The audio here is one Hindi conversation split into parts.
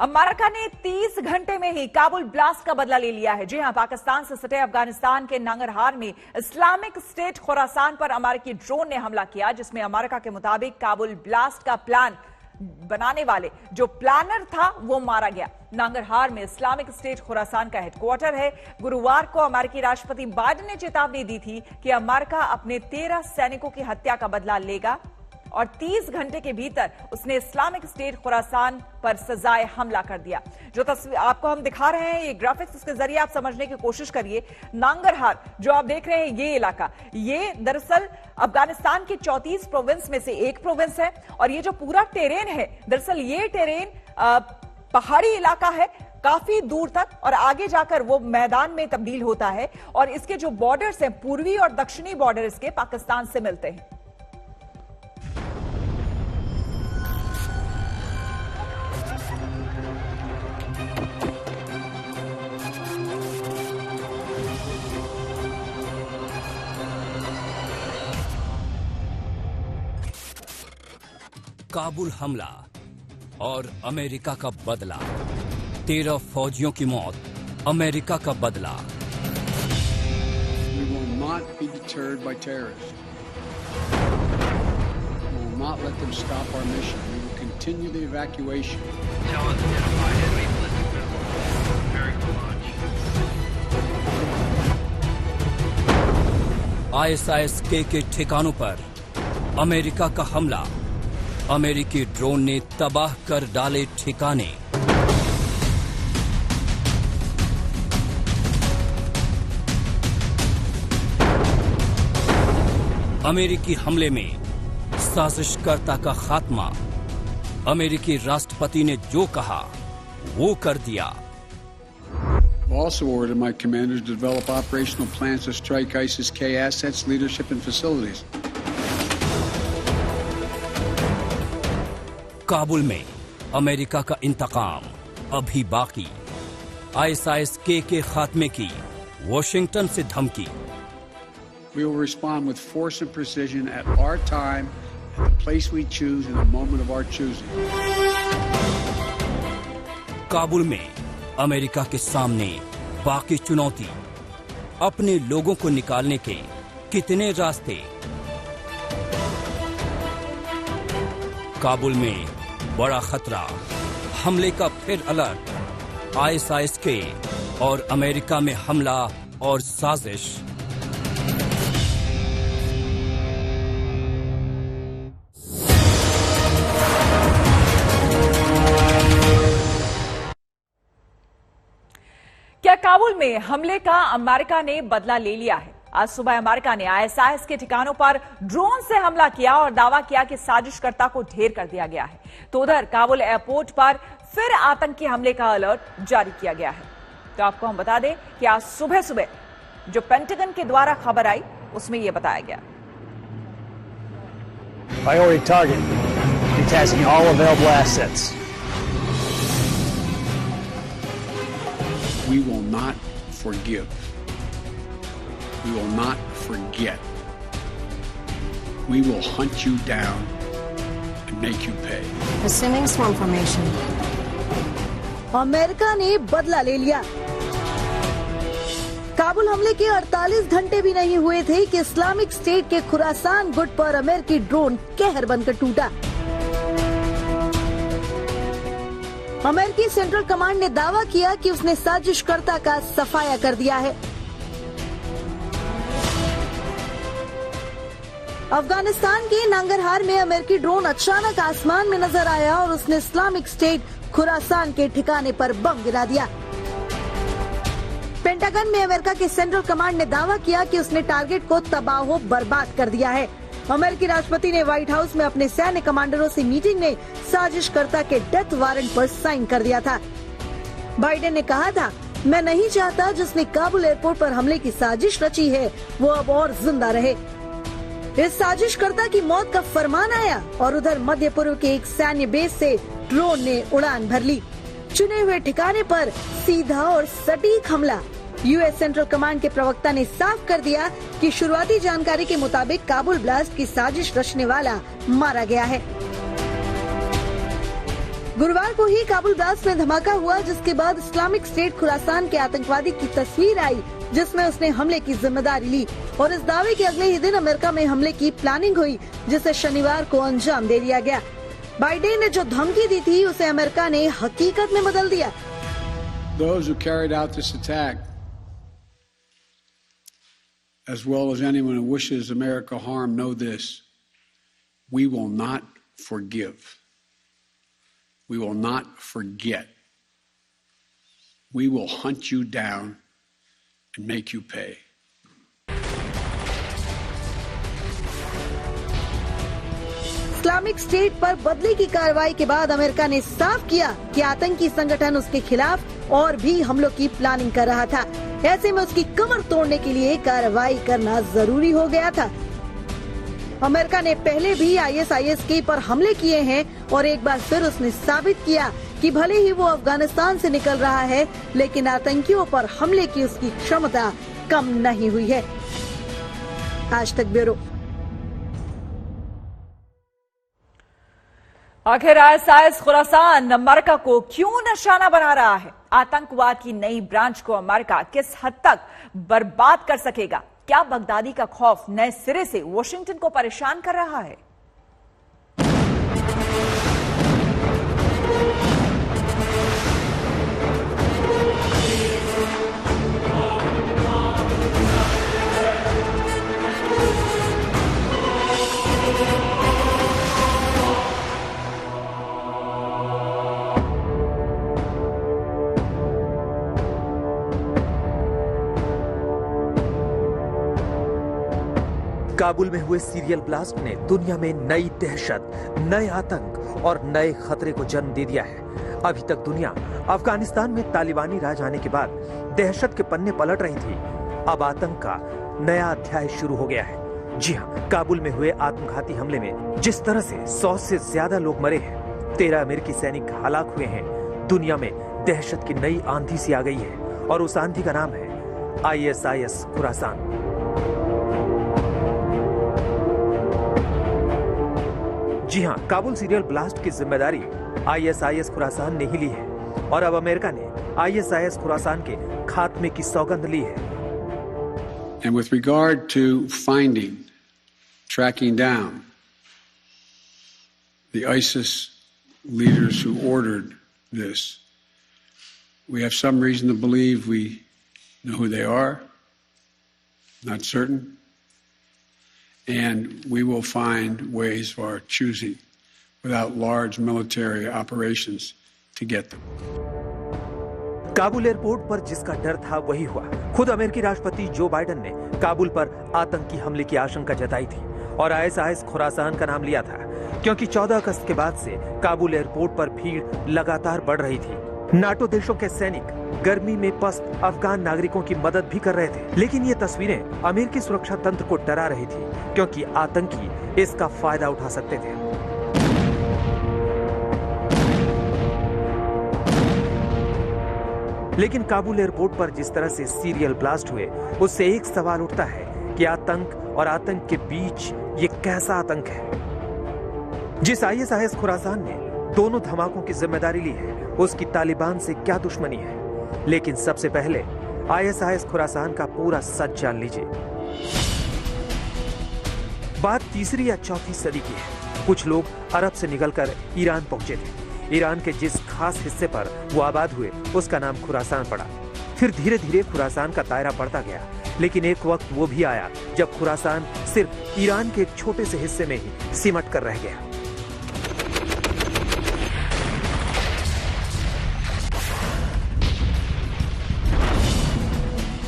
अमेरिका ने 30 घंटे में ही काबुल ब्लास्ट का बदला ले लिया है। जी हां, पाकिस्तान से सटे अफगानिस्तान के नंगरहार में इस्लामिक स्टेट खुरासान पर अमेरिकी ड्रोन ने हमला किया, जिसमें अमेरिका के मुताबिक काबुल ब्लास्ट का प्लान बनाने वाले जो प्लानर था वो मारा गया। नंगरहार में इस्लामिक स्टेट खुरासान का हेडक्वार्टर है। गुरुवार को अमेरिकी राष्ट्रपति बाइडेन ने चेतावनी दी थी कि अमेरिका अपने 13 सैनिकों की हत्या का बदला लेगा और 30 घंटे के भीतर उसने इस्लामिक स्टेट खुरासान पर सजाए हमला कर दिया। जो तस्वीर आपको हम दिखा रहे हैं, ये ग्राफिक्स, उसके जरिए आप समझने की कोशिश करिए। नंगरहार जो आप देख रहे हैं, ये इलाका, ये दरअसल अफगानिस्तान के 34 प्रोविंस में से एक प्रोविंस है। और ये जो पूरा टेरेन है, दरअसल ये टेरेन पहाड़ी इलाका है काफी दूर तक, और आगे जाकर वो मैदान में तब्दील होता है। और इसके जो बॉर्डर्स हैं, पूर्वी और दक्षिणी बॉर्डर इसके पाकिस्तान से मिलते हैं। काबुल हमला और अमेरिका का बदला। 13 फौजियों की मौत, अमेरिका का बदला। We will not be deterred by terrorists. We will not let them stop our mission. We will continue the evacuation. Tell us identified enemy ballistic missiles. Preparing to launch. ISIS-K के ठिकानों पर अमेरिका का हमला। अमेरिकी ड्रोन ने तबाह कर डाले ठिकाने। अमेरिकी हमले में साजिशकर्ता का खात्मा। अमेरिकी राष्ट्रपति ने जो कहा वो कर दिया। I've also ordered my commanders to develop operational plans to strike ISIS-K assets, leadership, and facilities. Kabul में अमेरिका का इंतकाम अभी बाकी। ISIS-K के खात्मे की वॉशिंगटन से धमकी। We will respond with force and precision at our time, at the place we choose, in the moment of our choosing. Kabul में अमेरिका के सामने बाकी चुनौती। अपने लोगों को निकालने के कितने रास्ते। काबुल में बड़ा खतरा, हमले का फिर अलर्ट। ISIS-K और अमेरिका में हमला और साजिश। क्या काबुल में हमले का अमेरिका ने बदला ले लिया है? आज सुबह अमेरिका ने ISIS के ठिकानों पर ड्रोन से हमला किया और दावा किया कि साजिशकर्ता को ढेर कर दिया गया है। तो उधर काबुल एयरपोर्ट पर फिर आतंकी हमले का अलर्ट जारी किया गया है। तो आपको हम बता दें कि आज सुबह सुबह जो पेंटागन के द्वारा खबर आई, उसमें यह बताया गया। Priority target, detaching all available assets. We will not forgive. We will not forget. We will hunt you down and make you pay. Assuming swarm formation. America ने बदला ले लिया। काबुल हमले के 48 घंटे भी नहीं हुए थे कि इस्लामिक स्टेट के खुरासान गुट पर अमेरिकी ड्रोन कहर बनकर टूटा। अमेरिकी सेंट्रल कमांड ने दावा किया कि उसने साजिशकर्ता का सफाया कर दिया है। अफगानिस्तान के नंगरहार में अमेरिकी ड्रोन अचानक आसमान में नजर आया और उसने इस्लामिक स्टेट खुरासान के ठिकाने पर बम गिरा दिया। पेंटागन में अमेरिका के सेंट्रल कमांड ने दावा किया कि उसने टारगेट को तबाह बर्बाद कर दिया है। अमेरिकी राष्ट्रपति ने व्हाइट हाउस में अपने सैन्य कमांडरों से मीटिंग में साजिशकर्ता के डेथ वारंट पर साइन कर दिया था। बाइडेन ने कहा था, मैं नहीं चाहता जिसने काबुल एयरपोर्ट पर हमले की साजिश रची है वो अब और जिंदा रहे। इस साजिशकर्ता की मौत का फरमान आया और उधर मध्य पूर्व के एक सैन्य बेस से ड्रोन ने उड़ान भर ली। चुने हुए ठिकाने पर सीधा और सटीक हमला। यूएस सेंट्रल कमांड के प्रवक्ता ने साफ कर दिया कि शुरुआती जानकारी के मुताबिक काबुल ब्लास्ट की साजिश रचने वाला मारा गया है। गुरुवार को ही काबुल ब्लास्ट में धमाका हुआ, जिसके बाद इस्लामिक स्टेट खुरासान के आतंकवादी की तस्वीर आई, जिसमें उसने हमले की जिम्मेदारी ली और इस दावे के अगले ही दिन अमेरिका में हमले की प्लानिंग हुई, जिसे शनिवार को अंजाम दे दिया गया। बाइडेन ने जो धमकी दी थी उसे अमेरिका ने हकीकत में बदल दिया। Those who carried out this attack, as well as anyone who wishes America harm, know this: we will not forgive. We will not forget. We will hunt you down and make you pay. Islamic state पर बदले की कार्रवाई के बाद अमेरिका ने साफ किया कि आतंकी संगठन उसके खिलाफ और भी हमलों की प्लानिंग कर रहा था। ऐसे में उसकी कमर तोड़ने के लिए कार्रवाई करना जरूरी हो गया था। अमेरिका ने पहले भी ISIS पर हमले किए हैं और एक बार फिर उसने साबित किया कि भले ही वो अफगानिस्तान से निकल रहा है, लेकिन आतंकियों पर हमले की उसकी क्षमता कम नहीं हुई है। आज तक ब्यूरो। आखिर ISIS खुरासान अमेरिका को क्यों निशाना बना रहा है? आतंकवाद की नई ब्रांच को अमेरिका किस हद तक बर्बाद कर सकेगा? क्या बगदादी का खौफ नए सिरे से वॉशिंगटन को परेशान कर रहा है? काबुल में हुए सीरियल ब्लास्ट ने दुनिया में नई दहशत, नए आतंक और नए खतरे को जन्म दे दिया है। अभी तक दुनिया अफगानिस्तान में तालिबानी राज आने के बाद दहशत के पन्ने पलट रही थी। अब आतंक का नया अध्याय शुरू हो गया है। जी हां, काबुल में हुए आत्मघाती हमले में जिस तरह से 100 से ज्यादा लोग मरे हैं, 13 अमेरिकी सैनिक हलाक हुए हैं, दुनिया में दहशत की नई आंधी सी आ गई है और उस आंधी का नाम है ISIS खुरासान। जी हां, काबुल सीरियल ब्लास्ट की जिम्मेदारी ISIS खुरासान ने ही ली है और अब अमेरिका ने ISIS खुरासान के खात्मे की सौगंध ली है। And with regard to finding, tracking down the ISIS leaders who ordered this, we have some reason to believe we know who they are, not certain. And we will find ways of our choosing without large military operations to get them. Kabul airport पर जिसका डर था वही हुआ। खुद अमेरिकी राष्ट्रपति जो बाइडेन ने काबुल पर आतंकी हमले की आशंका जताई थी और ISIS खुरासान का नाम लिया था, क्योंकि 14 अगस्त के बाद से काबुल एयरपोर्ट पर भीड़ लगातार बढ़ रही थी। नाटो देशों के सैनिक गर्मी में पस्त अफगान नागरिकों की मदद भी कर रहे थे, लेकिन ये तस्वीरें अमेरिकी सुरक्षा तंत्र को डरा रही थी, क्योंकि आतंकी इसका फायदा उठा सकते थे। लेकिन काबुल एयरपोर्ट पर जिस तरह से सीरियल ब्लास्ट हुए, उससे एक सवाल उठता है कि आतंक और आतंक के बीच ये कैसा आतंक है? जिस ISIS खुरासान ने दोनों धमाकों की जिम्मेदारी ली है, उसकी तालिबान से क्या दुश्मनी है? लेकिन सबसे पहले ISIS खुरासान का पूरा सच जान लीजिए। बात 3री या 4थी सदी की है। कुछ लोग अरब से निकलकर ईरान पहुंचे थे। ईरान के जिस खास हिस्से पर वो आबाद हुए, उसका नाम खुरासान पड़ा। फिर धीरे धीरे खुरासान का दायरा बढ़ता गया, लेकिन एक वक्त वो भी आया जब खुरासान सिर्फ ईरान के एक छोटे से हिस्से में ही सिमट कर रह गया।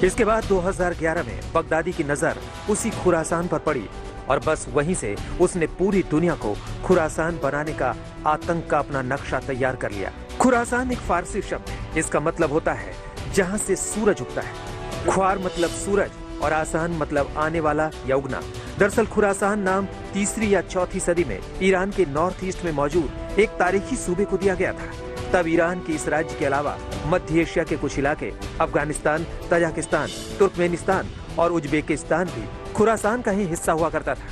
इसके बाद 2011 में बगदादी की नजर उसी खुरासान पर पड़ी और बस वहीं से उसने पूरी दुनिया को खुरासान बनाने का आतंक का अपना नक्शा तैयार कर लिया। खुरासान एक फारसी शब्द है। इसका मतलब होता है जहां से सूरज उगता है। ख्वार मतलब सूरज और आसान मतलब आने वाला या उगना। दरअसल खुरासान नाम 3री या 4थी सदी में ईरान के नॉर्थ ईस्ट में मौजूद एक तारीखी सूबे को दिया गया था। तब ईरान के इस राज्य के अलावा मध्य एशिया के कुछ इलाके, अफगानिस्तान, तजाकिस्तान, तुर्कमेनिस्तान और उज्बेकिस्तान भी खुरासान का ही हिस्सा हुआ करता था।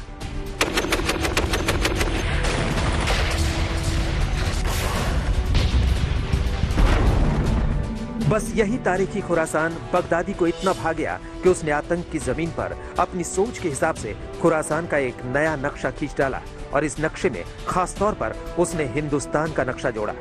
बस यही तारीखी खुरासान बगदादी को इतना भा गया कि उसने आतंक की जमीन पर अपनी सोच के हिसाब से खुरासान का एक नया नक्शा खींच डाला और इस नक्शे में खास तौर पर उसने हिंदुस्तान का नक्शा जोड़ा।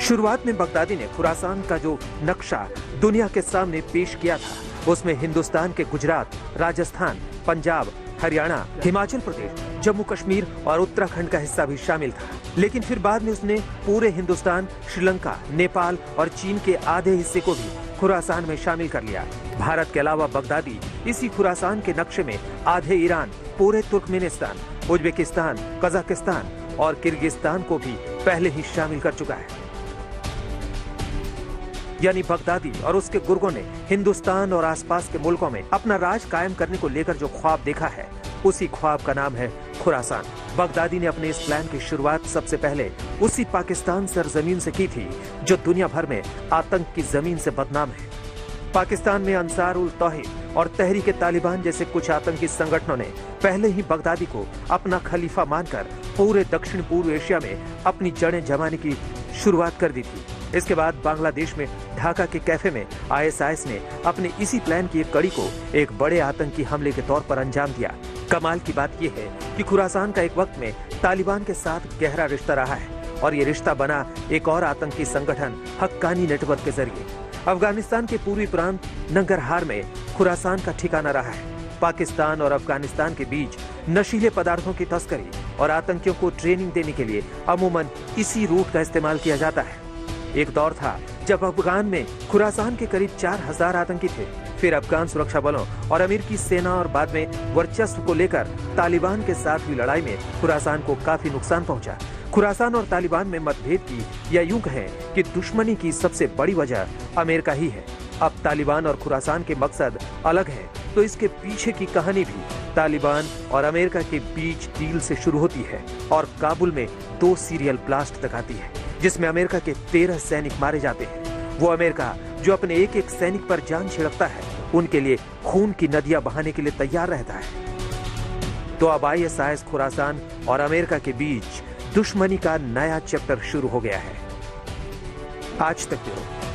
शुरुआत में बगदादी ने खुरासान का जो नक्शा दुनिया के सामने पेश किया था उसमें हिंदुस्तान के गुजरात, राजस्थान, पंजाब, हरियाणा, हिमाचल प्रदेश, जम्मू कश्मीर और उत्तराखंड का हिस्सा भी शामिल था। लेकिन फिर बाद में उसने पूरे हिंदुस्तान, श्रीलंका, नेपाल और चीन के आधे हिस्से को भी खुरासान में शामिल कर लिया। भारत के अलावा बगदादी इसी खुरासान के नक्शे में आधे ईरान, पूरे तुर्कमेनिस्तान, उज्बेकिस्तान, कजाकिस्तान और किर्गिस्तान को भी पहले ही शामिल कर चुका है। यानी बगदादी और उसके गुर्गों ने हिंदुस्तान और आसपास के मुल्कों में अपना राज कायम करने को लेकर जो ख्वाब देखा है उसी ख्वाब का नाम है खुरासान। बगदादी ने अपने इस प्लान की शुरुआत सबसे पहले उसी पाकिस्तान सरजमीन से की थी जो दुनिया भर में आतंक की जमीन से बदनाम है। पाकिस्तान में अंसार उल तौहीद और तहरीक तालिबान जैसे कुछ आतंकी संगठनों ने पहले ही बगदादी को अपना खलीफा मानकर पूरे दक्षिण पूर्व एशिया में अपनी जड़ें जमाने की शुरुआत कर दी थी। इसके बाद बांग्लादेश में ढाका के कैफे में ISIS ने अपने इसी प्लान की एक कड़ी को एक बड़े आतंकी हमले के तौर पर अंजाम दिया। कमाल की बात यह है कि खुरासान का एक वक्त में तालिबान के साथ गहरा रिश्ता रहा है और ये रिश्ता बना एक और आतंकी संगठन हक्कानी नेटवर्क के जरिए। अफगानिस्तान के पूर्वी प्रांत नंगरहार में खुरासान का ठिकाना रहा है। पाकिस्तान और अफगानिस्तान के बीच नशीले पदार्थों की तस्करी और आतंकियों को ट्रेनिंग देने के लिए अमूमन इसी रूट का इस्तेमाल किया जाता है। एक दौर था जब अफगान में खुरासान के करीब 4000 आतंकी थे। फिर अफगान सुरक्षा बलों और अमेरिकी सेना और बाद में वर्चस्व को लेकर तालिबान के साथ हुई लड़ाई में खुरासान को काफी नुकसान पहुंचा। खुरासान और तालिबान में मतभेद की या यूं कहें कि दुश्मनी की सबसे बड़ी वजह अमेरिका ही है। अब तालिबान और खुरासान के मकसद अलग है तो इसके पीछे की कहानी भी तालिबान और अमेरिका के बीच डील से शुरू होती है और काबुल में 2 सीरियल ब्लास्ट तक आती है जिसमें अमेरिका के 13 सैनिक मारे जाते हैं। वो अमेरिका जो अपने एक एक सैनिक पर जान छिड़कता है उनके लिए खून की नदियां बहाने के लिए तैयार रहता है। तो अब ISIS खुरासान और अमेरिका के बीच दुश्मनी का नया चैप्टर शुरू हो गया है। आज तक ब्यूरो।